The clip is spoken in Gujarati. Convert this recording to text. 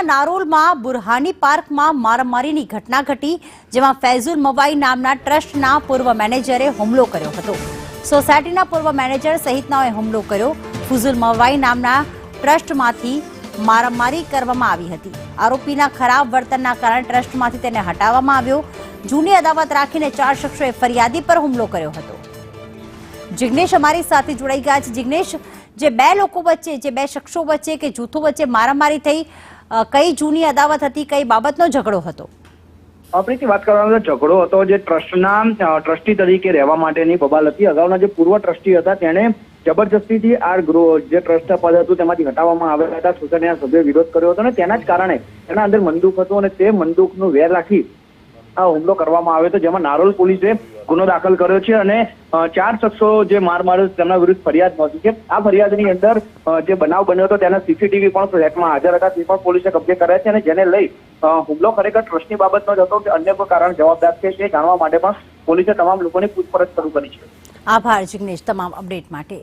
સુરતના નારોલમાં બુરહાની પાર્કમાં મારામારીની ઘટના ઘટી, જેમાં ફૈઝુલ મવાઈ નામના ટ્રસ્ટના પૂર્વ મેનેજરે હુમલો કર્યો હતો। સોસાયટીના પૂર્વ મેનેજર સહિતનાઓએ હુમલો કર્યો। ફૈઝુલ મવાઈ નામના ટ્રસ્ટમાંથી મારામારી કરવામાં આવી હતી। આરોપીના ખરાબ વર્તનના કારણે ટ્રસ્ટમાંથી તેને હટાવવામાં આવ્યો। જૂની અદાવત રાખીને 4 શખ્સોએ ફરિયાદી પર હુમલો કર્યો હતો। જિગ્નેશ અમારી સાથે જોડાઈ ગયા છે। જિગ્નેશ, જે બે લોકો વચ્ચે, જે બે શખ્સો વચ્ચે કે જૂથો વચ્ચે મારામારી થઈ, કઈ જૂની અદાવત હતી, કઈ બાબતનો ઝઘડો હતો? આપણે વાત કરવામાં ઝઘડો હતો જે ટ્રસ્ટના ટ્રસ્ટી તરીકે રહેવા માટેની બબાલ હતી। અગાઉના જે પૂર્વ ટ્રસ્ટી હતા તેણે જબરજસ્તીથી આ જે ટ્રસ્ટ પદ હતું તેમાંથી હટાવવામાં આવ્યા હતા। સોસાયટીના સભ્યોએ વિરોધ કર્યો હતો અને તેના જ કારણે એના અંદર બંદૂક હતો અને તે બંદૂકનું વેર રાખી આ હુમલો કરવામાં આવ્યો હતો, જેમાં નારોલ પોલીસે ગુનો દાખલ કર્યો છે અને 4 શખ્સો જે માર માર્યો તેમના વિરુદ્ધ ફરિયાદ નોંધી છે। આ ફરિયાદની અંદર જે બનાવ બન્યો હતો તેના સીસીટીવી પણ ફ્લેટમાં હાજર હતા, તે પણ પોલીસે કબજે કર્યા છે અને જેને લઈ હુમલો ખરેખર ટ્રસ્ટની બાબતનો જ હતો કે અન્ય કોઈ કારણ જવાબદાર છે તે જાણવા માટે પણ પોલીસે તમામ લોકોની પૂછપરછ શરૂ કરી છે। આભાર જિગ્નેશ તમામ અપડેટ માટે।